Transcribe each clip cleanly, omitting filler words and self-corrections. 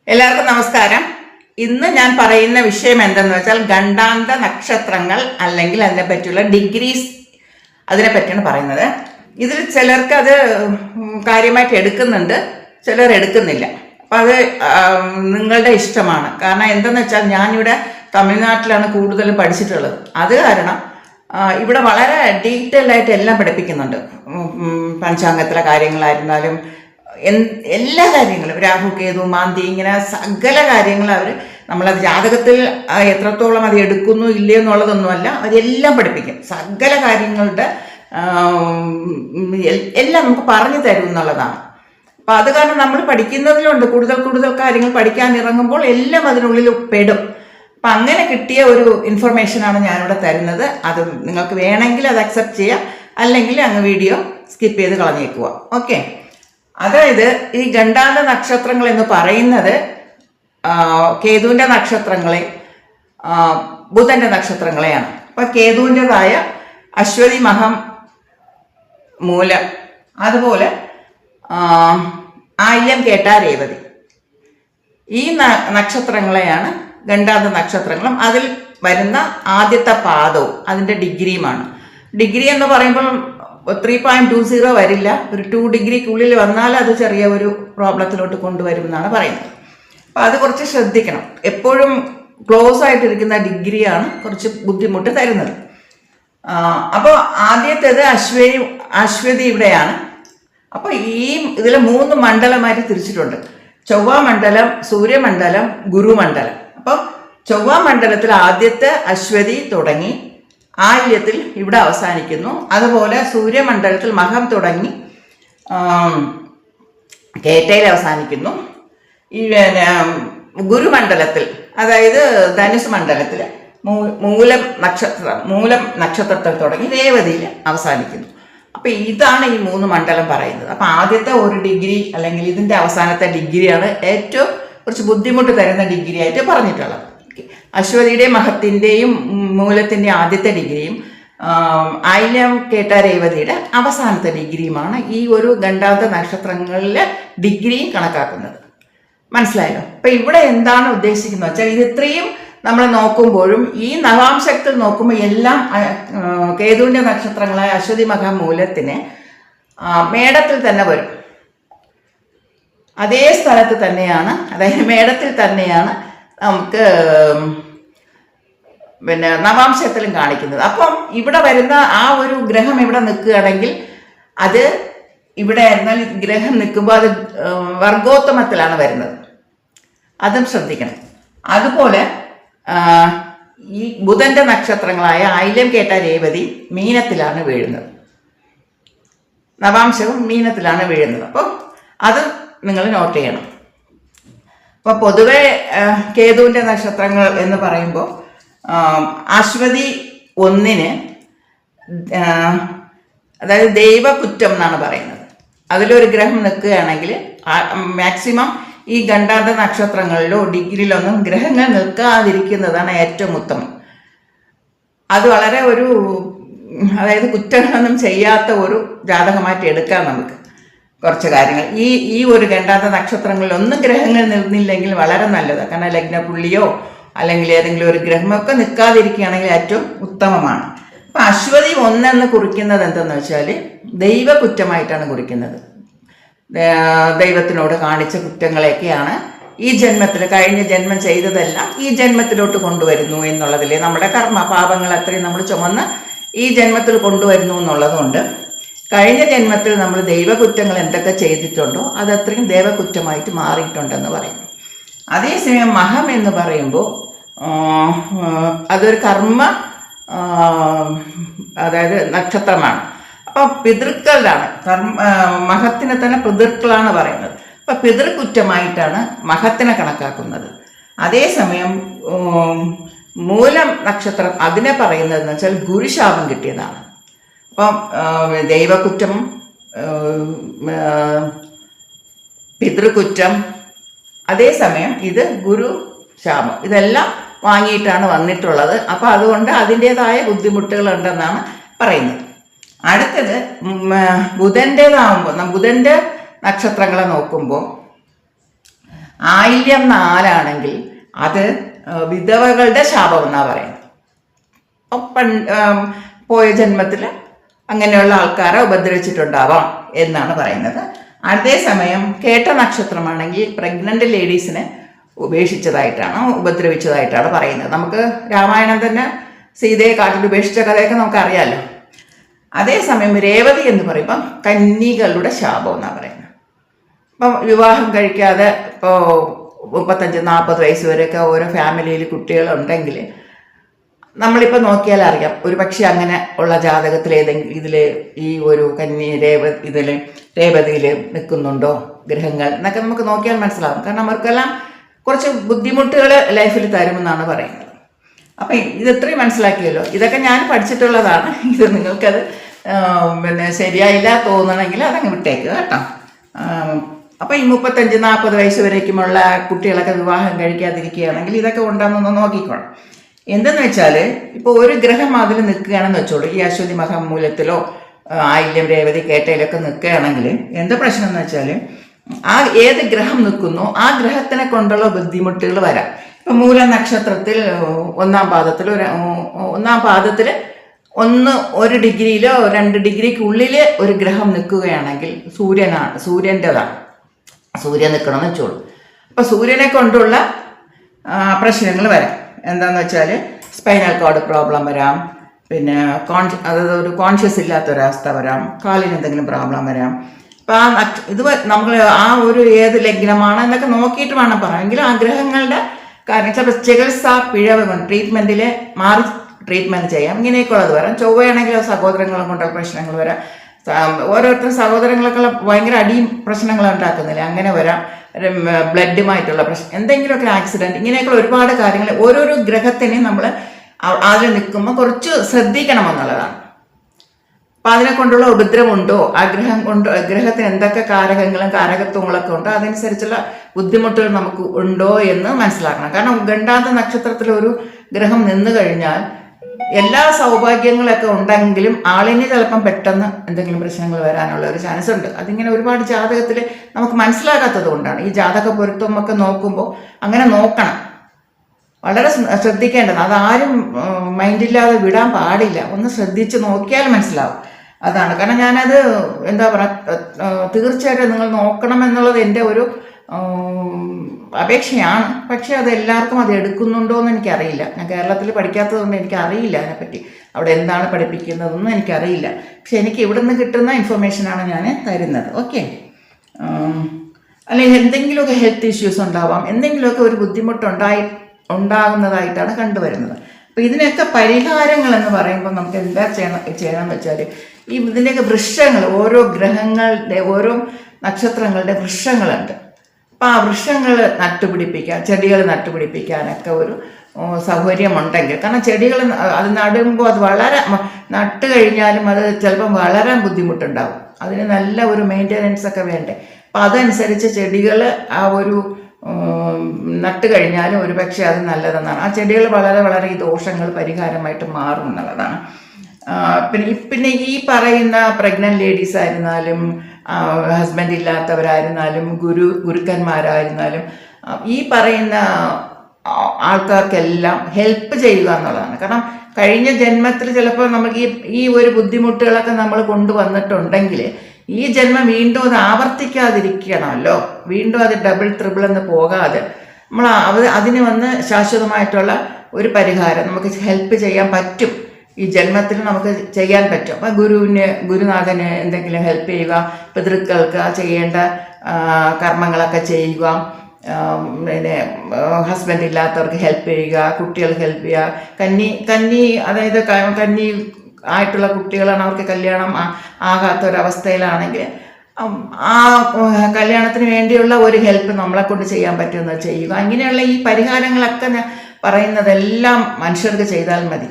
എല്ലാവർക്കും നമസ്കാരം. ഇന്ന് ഞാൻ പറയുന്ന വിഷയം എന്തെന്ന് വെച്ചാൽ ഗണ്ടാന്ത നക്ഷത്രങ്ങൾ അല്ലെങ്കിൽ അതിനെ പറ്റിയുള്ള ഡിഗ്രീസ്, അതിനെ പറ്റിയാണ് പറയുന്നത്. ഇതിൽ ചിലർക്ക് അത് കാര്യമായിട്ട് എടുക്കുന്നുണ്ട്, ചിലർ എടുക്കുന്നില്ല. അപ്പം അത് നിങ്ങളുടെ ഇഷ്ടമാണ്. കാരണം എന്തെന്ന് വെച്ചാൽ ഞാനിവിടെ തമിഴ്നാട്ടിലാണ് കൂടുതൽ പഠിച്ചിട്ടുള്ളത്. അത് കാരണം ഇവിടെ വളരെ ഡീറ്റെയിൽ ആയിട്ട് എല്ലാം പഠിപ്പിക്കുന്നുണ്ട്. പഞ്ചാംഗത്തിലെ കാര്യങ്ങളായിരുന്നാലും എല്ലാ കാര്യങ്ങളും, രാഹു കേതു മാന്തി, ഇങ്ങനെ സകല കാര്യങ്ങളും അവർ നമ്മളത് ജാതകത്തിൽ എത്രത്തോളം അത് എടുക്കുന്നു ഇല്ലയോ എന്നുള്ളതൊന്നുമല്ല, അവരെല്ലാം പഠിപ്പിക്കും. സകല കാര്യങ്ങളുടെ എല്ലാം നമുക്ക് പറഞ്ഞു തരും എന്നുള്ളതാണ്. അപ്പം അത് കാരണം നമ്മൾ പഠിക്കുന്നതിലുണ്ട് കൂടുതൽ കാര്യങ്ങൾ പഠിക്കാൻ ഇറങ്ങുമ്പോൾ എല്ലാം അതിനുള്ളിൽ പെടും. അപ്പം അങ്ങനെ കിട്ടിയ ഒരു ഇൻഫർമേഷനാണ് ഞാനിവിടെ തരുന്നത്. അത് നിങ്ങൾക്ക് വേണമെങ്കിൽ അത് അക്സെപ്റ്റ് ചെയ്യാം, അല്ലെങ്കിൽ അങ്ങ് വീഡിയോ സ്കിപ്പ് ചെയ്ത് കളഞ്ഞേക്കുക. ഓക്കെ. അതായത് ഈ ഗണ്ടാന്ത നക്ഷത്രങ്ങൾ എന്ന് പറയുന്നത് കേതുവിൻ്റെ നക്ഷത്രങ്ങളെ, ബുധൻ്റെ നക്ഷത്രങ്ങളെയാണ്. അപ്പം കേതുവിൻ്റെതായ അശ്വതി, മഹം, മൂലം, അതുപോലെ ആയില്യം, കേട്ട, രേവതി, ഈ നക്ഷത്രങ്ങളെയാണ് ഗണ്ടാന്ത നക്ഷത്രങ്ങളും. അതിൽ വരുന്ന ആദ്യത്തെ പാദവും അതിൻ്റെ ഡിഗ്രിയുമാണ്. ഡിഗ്രി എന്ന് പറയുമ്പോൾ 3.20 വരില്ല, ഒരു 2 ഡിഗ്രിക്കുള്ളിൽ വന്നാൽ അത് ചെറിയ ഒരു പ്രോബ്ലത്തിലോട്ട് കൊണ്ടുവരും എന്നാണ് പറയുന്നത്. അപ്പം അത് കുറച്ച് ശ്രദ്ധിക്കണം. എപ്പോഴും ക്ലോസ് ആയിട്ടിരിക്കുന്ന ഡിഗ്രിയാണ് കുറച്ച് ബുദ്ധിമുട്ട് തരുന്നത്. അപ്പോൾ ആദ്യത്തേത് അശ്വതി ഇവിടെയാണ്. അപ്പോൾ ഇതിൽ 3 മണ്ഡലമായിട്ട് തിരിച്ചിട്ടുണ്ട്: ചൊവ്വ മണ്ഡലം, സൂര്യമണ്ഡലം, ഗുരുമണ്ഡലം. അപ്പം ചൊവ്വ മണ്ഡലത്തിൽ ആദ്യത്തെ അശ്വതി തുടങ്ങി ആയില്യത്തിൽ ഇവിടെ അവസാനിക്കുന്നു. അതുപോലെ സൂര്യമണ്ഡലത്തിൽ മഹം തുടങ്ങി കേട്ടയിൽ അവസാനിക്കുന്നു. ഈ ഗുരുമണ്ഡലത്തിൽ, അതായത് ധനുസ് മണ്ഡലത്തിൽ മൂലം നക്ഷത്രത്തിൽ തുടങ്ങി രേവതിയിൽ അവസാനിക്കുന്നു. അപ്പം ഇതാണ് ഈ 3 മണ്ഡലം പറയുന്നത്. അപ്പം ആദ്യത്തെ ഒരു ഡിഗ്രി അല്ലെങ്കിൽ ഇതിൻ്റെ അവസാനത്തെ ഡിഗ്രിയാണ് ഏറ്റവും കുറച്ച് ബുദ്ധിമുട്ട് തരുന്ന ഡിഗ്രി ആയിട്ട് പറഞ്ഞിട്ടുള്ളത്. അശ്വതിയുടെയും മഹത്തിൻ്റെയും മൂലത്തിൻ്റെ ആദ്യത്തെ ഡിഗ്രിയും ആയില്യം, കേട്ട, രേവതിയുടെ അവസാനത്തെ ഡിഗ്രിയുമാണ് ഈ ഒരു ഗണ്ടാന്ത നക്ഷത്രങ്ങളിലെ ഡിഗ്രിയും കണക്കാക്കുന്നത്. മനസ്സിലായല്ലോ? അപ്പം ഇവിടെ എന്താണ് ഉദ്ദേശിക്കുന്നത് വെച്ചാൽ, ഇത് ഇത്രയും നമ്മൾ നോക്കുമ്പോഴും ഈ നവാംശത്തിൽ നോക്കുമ്പോൾ എല്ലാം കേതുവിൻ്റെ നക്ഷത്രങ്ങളായ അശ്വതി, മഹം, മൂലത്തിന് മേടത്തിൽ തന്നെ വരും. അതേ സ്ഥലത്ത് തന്നെയാണ്, അതായത് മേടത്തിൽ തന്നെയാണ് നമുക്ക് നവാംശത്തിലും കാണിക്കുന്നത്. അപ്പം ഇവിടെ വരുന്ന ആ ഒരു ഗ്രഹം ഇവിടെ നിൽക്കുകയാണെങ്കിൽ, അത് ഇവിടെ ആയിരുന്നാൽ ഗ്രഹം നിൽക്കുമ്പോൾ അത് വർഗോത്തമത്തിലാണ് വരുന്നത്. അതും ശ്രദ്ധിക്കണം. അതുപോലെ ഈ ബുധന്റെ നക്ഷത്രങ്ങളായ ആയില്യം, കേട്ട, രേവതി മീനത്തിലാണ് വീഴുന്നത്. നവാംശവും മീനത്തിലാണ് വീഴുന്നത്. അപ്പം അത് നിങ്ങൾ നോട്ട് ചെയ്യണം. അപ്പോൾ പൊതുവെ കേതുവിൻ്റെ നക്ഷത്രങ്ങൾ എന്ന് പറയുമ്പോൾ അശ്വതി 1 അതായത് ദൈവകുറ്റം എന്നാണ് പറയുന്നത്. അതിലൊരു ഗ്രഹം നിൽക്കുകയാണെങ്കിൽ മാക്സിമം ഈ ഗണ്ടാന്ത നക്ഷത്രങ്ങളിലോ ഡിഗ്രിയിലൊന്നും ഗ്രഹങ്ങൾ നിൽക്കാതിരിക്കുന്നതാണ് ഏറ്റവും ഉത്തമം. അത് വളരെ അതായത് കുറ്റങ്ങളൊന്നും ചെയ്യാത്ത ഒരു ജാതകമായിട്ട് എടുക്കാം നമുക്ക്. കുറച്ച് കാര്യങ്ങൾ ഈ ഒരു ഗണ്ടാന്ത നക്ഷത്രങ്ങളിൽ ഒന്നും ഗ്രഹങ്ങൾ നിന്നില്ലെങ്കിൽ വളരെ നല്ലതാണ്. കാരണം ലഗ്നപുള്ളിയോ അല്ലെങ്കിൽ ഏതെങ്കിലും ഒരു ഗ്രഹമൊക്കെ നിൽക്കാതിരിക്കുകയാണെങ്കിൽ ഏറ്റവും ഉത്തമമാണ്. അപ്പം അശ്വതി 1 കുറിക്കുന്നത് എന്തെന്ന് വെച്ചാൽ ദൈവകുറ്റമായിട്ടാണ് കുറിക്കുന്നത്. ദൈവത്തിനോട് കാണിച്ച കുറ്റങ്ങളെയൊക്കെയാണ് ഈ ജന്മത്തിൽ, കഴിഞ്ഞ ജന്മം ചെയ്തതെല്ലാം ഈ ജന്മത്തിലോട്ട് കൊണ്ടുവരുന്നു എന്നുള്ളതിലെ നമ്മുടെ കർമ്മ പാപങ്ങൾ അത്രയും നമ്മൾ ചുമന്ന് ഈ ജന്മത്തിൽ കൊണ്ടുവരുന്നു എന്നുള്ളതുകൊണ്ട് കഴിഞ്ഞ ജന്മത്തിൽ നമ്മൾ ദൈവകുറ്റങ്ങൾ എന്തൊക്കെ ചെയ്തിട്ടുണ്ടോ അതത്രയും ദൈവകുറ്റമായിട്ട് മാറിയിട്ടുണ്ടെന്ന് പറയും. അതേസമയം മഹം എന്ന് പറയുമ്പോൾ അതൊരു കർമ്മ, അതായത് നക്ഷത്രമാണ്. അപ്പം പിതൃക്കളിലാണ്, മഹത്തിനെ തന്നെ പിതൃക്കളാണ് പറയുന്നത്. അപ്പം പിതൃകുറ്റമായിട്ടാണ് മഹത്തിനെ കണക്കാക്കുന്നത്. അതേസമയം മൂലം നക്ഷത്രം അതിനെ പറയുന്നതെന്ന് വെച്ചാൽ ഗുരുശാപം കിട്ടിയതാണ്. അപ്പം ദൈവകുറ്റം, പിതൃകുറ്റം, അതേസമയം ഇത് ഗുരു ശാപം, ഇതെല്ലാം വാങ്ങിയിട്ടാണ് വന്നിട്ടുള്ളത്. അപ്പം അതുകൊണ്ട് അതിൻ്റേതായ ബുദ്ധിമുട്ടുകളുണ്ടെന്നാണ് പറയുന്നത്. അടുത്തത് ബുധൻ്റേതാവുമ്പോൾ, ബുധൻ്റെ നക്ഷത്രങ്ങളെ നോക്കുമ്പോൾ ആയില്യം 4 അത് വിധവകളുടെ ശാപം എന്നാ പറയുന്നത്. പോയ ജന്മത്തിൽ അങ്ങനെയുള്ള ആൾക്കാരെ ഉപദ്രവിച്ചിട്ടുണ്ടാവാം എന്നാണ് പറയുന്നത്. അതേസമയം കേട്ട നക്ഷത്രമാണെങ്കിൽ പ്രഗ്നന്റ് ലേഡീസിനെ ഉപദ്രവിച്ചതായിട്ടാണ് പറയുന്നത്. നമുക്ക് രാമായണം തന്നെ സീതയെ കാട്ടിൽ ഉപേക്ഷിച്ച കഥയൊക്കെ നമുക്കറിയാമല്ലോ. അതേസമയം രേവതി എന്ന് പറയുമ്പം കന്യകളുടെ ശാപം എന്നാണ് പറയുന്നത്. ഇപ്പം വിവാഹം കഴിക്കാതെ ഇപ്പോൾ 35-40 വയസ്സ് വരെയൊക്കെ ഓരോ ഫാമിലിയിൽ കുട്ടികളുണ്ടെങ്കിൽ നമ്മളിപ്പോൾ നോക്കിയാൽ അറിയാം, ഒരു പക്ഷേ അങ്ങനെ ഉള്ള ജാതകത്തിൽ ഇതിൽ ഈ ഒരു രേവതിയിൽ നിൽക്കുന്നുണ്ടോ ഗ്രഹങ്ങൾ എന്നൊക്കെ നമുക്ക് നോക്കിയാൽ മനസ്സിലാവും. കാരണം അവർക്കെല്ലാം കുറച്ച് ബുദ്ധിമുട്ടുകൾ ലൈഫിൽ തരുമെന്നാണ് പറയുന്നത്. അപ്പം ഇതെത്രയും മനസ്സിലാക്കിയല്ലോ. ഇതൊക്കെ ഞാൻ പഠിച്ചിട്ടുള്ളതാണ്. ഇത് നിങ്ങൾക്കത് ശരിയായില്ല തോന്നണമെങ്കിൽ അതങ്ങ് വിട്ടേക്കുക കേട്ടോ. അപ്പം ഈ 35-40 വയസ്സ് വരേക്കുമുള്ള കുട്ടികളൊക്കെ വിവാഹം കഴിക്കാതിരിക്കുകയാണെങ്കിൽ ഇതൊക്കെ ഉണ്ടാകുന്നൊന്ന് നോക്കിക്കോണം. എന്തെന്ന് വെച്ചാൽ ഇപ്പോൾ ഒരു ഗ്രഹം അതിൽ നിൽക്കുകയാണെന്ന് വെച്ചോളൂ, ഈ അശ്വതി മഹാമൂലത്തിലോ ആയില്യം രേവതി കേട്ടയിലൊക്കെ നിൽക്കുകയാണെങ്കിൽ എന്താ പ്രശ്നം എന്ന് വെച്ചാൽ ഏത് ഗ്രഹം നിൽക്കുന്നോ ആ ഗ്രഹത്തിനെ കൊണ്ടുള്ള ബുദ്ധിമുട്ടുകൾ വരാം. ഇപ്പം മൂല നക്ഷത്രത്തിൽ 1-ാം പാദത്തിൽ 1 ഡിഗ്രിയിലോ 2 ഡിഗ്രിക്കുള്ളിൽ ഒരു ഗ്രഹം നിൽക്കുകയാണെങ്കിൽ സൂര്യൻ്റെതാണ്. സൂര്യൻ നിൽക്കണമെന്ന് വെച്ചോളൂ. അപ്പോൾ സൂര്യനെ കൊണ്ടുള്ള പ്രശ്നങ്ങൾ വരാം. എന്താണെന്ന് വെച്ചാൽ സ്പൈനൽ കോഡ് പ്രോബ്ലം വരാം, പിന്നെ അതായത് ഒരു കോൺഷ്യസ് ഇല്ലാത്തൊരവസ്ഥ വരാം, കാലിന് എന്തെങ്കിലും പ്രോബ്ലം വരാം. അപ്പം ഇത് നമ്മൾ ഒരു ഏത് ലഗ്നമാണ് എന്നൊക്കെ നോക്കിയിട്ട് വേണം പറയാമെങ്കിൽ ആ ഗ്രഹങ്ങളുടെ കാരണം ചിലപ്പോൾ ചികിത്സ പിഴവ് കൊണ്ട് ട്രീറ്റ്മെൻറ്റിൽ മാറി ട്രീറ്റ്മെൻറ്റ് ചെയ്യാം. ഇങ്ങനെയൊക്കെയുള്ളത് വരാം. ചൊവ്വയാണെങ്കിൽ സഹോദരങ്ങളെ കൊണ്ടുള്ള പ്രശ്നങ്ങൾ വരാം. ഓരോരുത്തരും സഹോദരങ്ങളൊക്കെ ഭയങ്കര അടിയും പ്രശ്നങ്ങളും ഉണ്ടാക്കുന്നില്ല, അങ്ങനെ വരാം. ബ്ലഡുമായിട്ടുള്ള പ്രശ്നം, എന്തെങ്കിലുമൊക്കെ ആക്സിഡൻറ്റ്, ഇങ്ങനെയൊക്കെയുള്ള ഒരുപാട് കാര്യങ്ങൾ ഓരോരോ ഗ്രഹത്തിന് നമ്മൾ അതിൽ നിൽക്കുമ്പോൾ കുറച്ച് ശ്രദ്ധിക്കണമെന്നുള്ളതാണ്. അപ്പം അതിനെ കൊണ്ടുള്ള ഉപദ്രവമുണ്ടോ, ആ ഗ്രഹത്തിന് എന്തൊക്കെ കാരകത്വങ്ങളൊക്കെ ഉണ്ടോ, അതനുസരിച്ചുള്ള ബുദ്ധിമുട്ടുകൾ നമുക്ക് ഉണ്ടോ എന്ന് മനസ്സിലാക്കണം. കാരണം ഗണ്ടാന്ത നക്ഷത്രത്തിൽ ഒരു ഗ്രഹം നിന്ന് കഴിഞ്ഞാൽ എല്ലാ സൗഭാഗ്യങ്ങളൊക്കെ ഉണ്ടെങ്കിലും ആളിന് ചിലപ്പം പെട്ടെന്ന് എന്തെങ്കിലും പ്രശ്നങ്ങൾ വരാനുള്ള ഒരു ചാൻസ് ഉണ്ട്. അതിങ്ങനെ ഒരുപാട് ജാതകത്തിൽ നമുക്ക് മനസ്സിലാകാത്തത് കൊണ്ടാണ്. ഈ ജാതക പൊരുത്തമൊക്കെ നോക്കുമ്പോൾ അങ്ങനെ നോക്കണം, വളരെ ശ്രദ്ധിക്കേണ്ടത്. അതാരും മൈൻഡില്ലാതെ വിടാൻ പാടില്ല. ഒന്ന് ശ്രദ്ധിച്ച് നോക്കിയാൽ മനസ്സിലാവും. അതാണ് കാരണം ഞാനത് എന്താ പറയുക, തീർച്ചയായിട്ടും നിങ്ങൾ നോക്കണമെന്നുള്ളത് എൻ്റെ ഒരു അപേക്ഷയാണ്. പക്ഷെ അത് എല്ലാവർക്കും അത് എടുക്കുന്നുണ്ടോ എന്ന് എനിക്കറിയില്ല. ഞാൻ കേരളത്തിൽ പഠിക്കാത്തത് കൊണ്ട് എനിക്കറിയില്ല അതിനെപ്പറ്റി. അവിടെ എന്താണ് പഠിപ്പിക്കുന്നതെന്നും എനിക്കറിയില്ല. പക്ഷെ എനിക്ക് ഇവിടെ നിന്ന് കിട്ടുന്ന ഇൻഫർമേഷനാണ് ഞാൻ തരുന്നത്. ഓക്കെ, അല്ലെങ്കിൽ എന്തെങ്കിലുമൊക്കെ ഹെൽത്ത് ഇഷ്യൂസ് ഉണ്ടാവാം, എന്തെങ്കിലുമൊക്കെ ഒരു ഉണ്ടാകുന്നതായിട്ടാണ് കണ്ടുവരുന്നത്. അപ്പോൾ ഇതിനൊക്കെ പരിഹാരങ്ങൾ എന്ന് പറയുമ്പോൾ നമുക്ക് എന്താ ചെയ്യണമെന്ന് വെച്ചാൽ ഇതിൻ്റെയൊക്കെ വൃക്ഷങ്ങൾ, ഓരോ ഗ്രഹങ്ങളുടെ ഓരോ നക്ഷത്രങ്ങളുടെ വൃക്ഷങ്ങളുണ്ട്. അപ്പോൾ ആ വൃക്ഷങ്ങൾ നട്ടുപിടിപ്പിക്കാൻ, ചെടികൾ നട്ടുപിടിപ്പിക്കാനൊക്കെ ഒരു സൗകര്യമുണ്ടെങ്കിൽ, കാരണം ചെടികൾ അത് നടുമ്പോൾ അത് നട്ട് കഴിഞ്ഞാലും അത് ചിലപ്പം വളരാൻ ബുദ്ധിമുട്ടുണ്ടാവും. അതിന് നല്ല ഒരു മെയിൻ്റെനൻസ് ഒക്കെ വേണ്ടേ. അപ്പം അതനുസരിച്ച് ചെടികൾ ആ ഒരു നട്ട് കഴിഞ്ഞാലും ഒരു പക്ഷേ അത് നല്ലതെന്നാണ്. ആ ചെടികൾ വളരെ ഈ ദോഷങ്ങൾ പരിഹാരമായിട്ട് മാറും എന്നുള്ളതാണ്. പിന്നെ ഈ പറയുന്ന പ്രഗ്നന്റ് ലേഡീസ് ആയിരുന്നാലും ഹസ്ബൻഡ് ഇല്ലാത്തവരായിരുന്നാലും ഗുരുക്കന്മാരായിരുന്നാലും ഈ പറയുന്ന ആൾക്കാർക്കെല്ലാം ഹെൽപ്പ് ചെയ്യുക എന്നുള്ളതാണ്. കാരണം കഴിഞ്ഞ ജന്മത്തിൽ ചിലപ്പോൾ നമുക്ക് ഈ ഒരു ബുദ്ധിമുട്ടുകളൊക്കെ നമ്മൾ കൊണ്ടുവന്നിട്ടുണ്ടെങ്കിൽ ഈ ജന്മം വീണ്ടും അത് ആവർത്തിക്കാതിരിക്കണമല്ലോ. വീണ്ടും അത് ഡബിൾ ട്രിപ്പിൾ എന്ന് പോകാതെ നമ്മൾ അതിന് വന്ന് ശാശ്വതമായിട്ടുള്ള ഒരു പരിഹാരം നമുക്ക് ഹെൽപ്പ് ചെയ്യാൻ പറ്റും. ഈ ജന്മത്തിൽ നമുക്ക് ചെയ്യാൻ പറ്റും. അപ്പം ഗുരുനാഥന് എന്തെങ്കിലും ഹെൽപ്പ് ചെയ്യുക, പിതൃക്കൾക്ക് ചെയ്യേണ്ട കർമ്മങ്ങളൊക്കെ ചെയ്യുക, പിന്നെ ഹസ്ബൻഡ് ഇല്ലാത്തവർക്ക് ഹെൽപ്പ് ചെയ്യുക, കുട്ടികൾക്ക് ഹെൽപ്പ് ചെയ്യുക. കന്നി അതായത് കന്നി ആയിട്ടുള്ള കുട്ടികളാണ്, അവർക്ക് കല്യാണം ആകാത്തൊരവസ്ഥയിലാണെങ്കിൽ ആ കല്യാണത്തിന് വേണ്ടിയുള്ള ഒരു ഹെൽപ്പ് നമ്മളെ കൊണ്ട് ചെയ്യാൻ പറ്റുന്നത് ചെയ്യുക. ഇങ്ങനെയുള്ള ഈ പരിഹാരങ്ങളൊക്കെ ഞാൻ പറയുന്നതെല്ലാം മനുഷ്യർക്ക് ചെയ്താൽ മതി.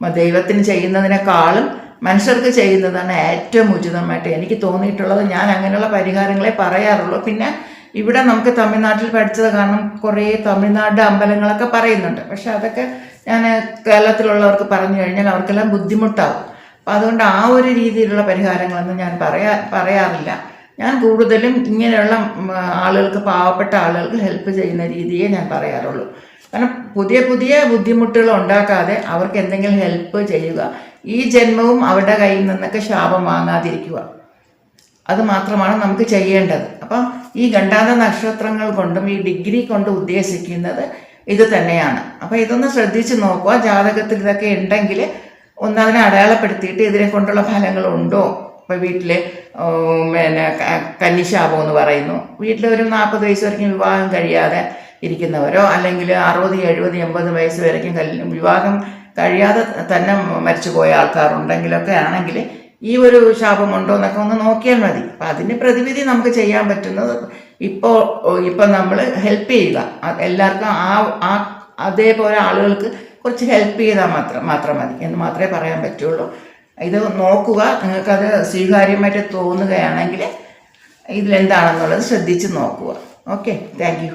ദൈവത്തിന് ചെയ്യുന്നതിനേക്കാളും മനുഷ്യർക്ക് ചെയ്യുന്നതാണ് ഏറ്റവും ഉചിതമായിട്ട് എനിക്ക് തോന്നിയിട്ടുള്ളത്. ഞാൻ അങ്ങനെയുള്ള പരിഹാരങ്ങളെ പറയാറുള്ളൂ. പിന്നെ ഇവിടെ നമുക്ക് തമിഴ്നാട്ടിൽ പഠിച്ചത് കാരണം കുറേ തമിഴ്നാട് അമ്പലങ്ങളൊക്കെ പറയുന്നുണ്ട്. പക്ഷെ അതൊക്കെ ഞാൻ കേരളത്തിലുള്ളവർക്ക് പറഞ്ഞു കഴിഞ്ഞാൽ അവർക്കെല്ലാം ബുദ്ധിമുട്ടാവും. അപ്പം അതുകൊണ്ട് ആ ഒരു രീതിയിലുള്ള പരിഹാരങ്ങളൊന്നും ഞാൻ പറയാറില്ല. ഞാൻ കൂടുതലും ഇങ്ങനെയുള്ള ആളുകൾക്ക്, പാവപ്പെട്ട ആളുകൾക്ക് ഹെൽപ്പ് ചെയ്യുന്ന രീതിയെ ഞാൻ പറയാറുള്ളൂ. കാരണം പുതിയ പുതിയ ബുദ്ധിമുട്ടുകൾ ഉണ്ടാക്കാതെ അവർക്ക് എന്തെങ്കിലും ഹെൽപ്പ് ചെയ്യുക. ഈ ജന്മവും അവരുടെ കയ്യിൽ നിന്നൊക്കെ ശാപം വാങ്ങാതിരിക്കുക, അത് മാത്രമാണ് നമുക്ക് ചെയ്യേണ്ടത്. അപ്പം ഈ ഗണ്ടാന്ത നക്ഷത്രങ്ങൾ കൊണ്ടും ഈ ഡിഗ്രി കൊണ്ട് ഉദ്ദേശിക്കുന്നത് ഇത് തന്നെയാണ്. അപ്പം ഇതൊന്ന് ശ്രദ്ധിച്ച് നോക്കുക. ജാതകത്തിൽ ഇതൊക്കെ ഉണ്ടെങ്കിൽ ഒന്നതിനെ അടയാളപ്പെടുത്തിയിട്ട് ഇതിനെ കൊണ്ടുള്ള ഫലങ്ങളുണ്ടോ. ഇപ്പം വീട്ടിൽ പിന്നെ കന്നിശാപം എന്ന് പറയുന്നു, വീട്ടിൽ ഒരു 40 വയസ്സ് വரைക്കും വിവാഹം കഴിയാതെ ഇരിക്കുന്നവരോ, അല്ലെങ്കിൽ 60, 70, 80 വയസ്സ് വരയ്ക്കും വിവാഹം കഴിയാതെ തന്നെ മരിച്ചുപോയ ആൾക്കാരുണ്ടെങ്കിലൊക്കെ ആണെങ്കിൽ ഈ ഒരു ശാപമുണ്ടോ എന്നൊക്കെ ഒന്ന് നോക്കിയാൽ മതി. അപ്പം അതിന് പ്രതിവിധി നമുക്ക് ചെയ്യാൻ പറ്റുന്നത് ഇപ്പം നമ്മൾ ഹെൽപ്പ് ചെയ്യുക. എല്ലാവർക്കും അതേപോലെ ആളുകൾക്ക് കുറച്ച് ഹെൽപ്പ് ചെയ്താൽ മാത്രം മതി എന്ന് മാത്രമേ പറയാൻ പറ്റുള്ളൂ. ഇത് നോക്കുക. നിങ്ങൾക്കത് സ്വീകാര്യമായിട്ട് തോന്നുകയാണെങ്കിൽ ഇതിലെന്താണെന്നുള്ളത് ശ്രദ്ധിച്ച് നോക്കുക. Okay, thank you.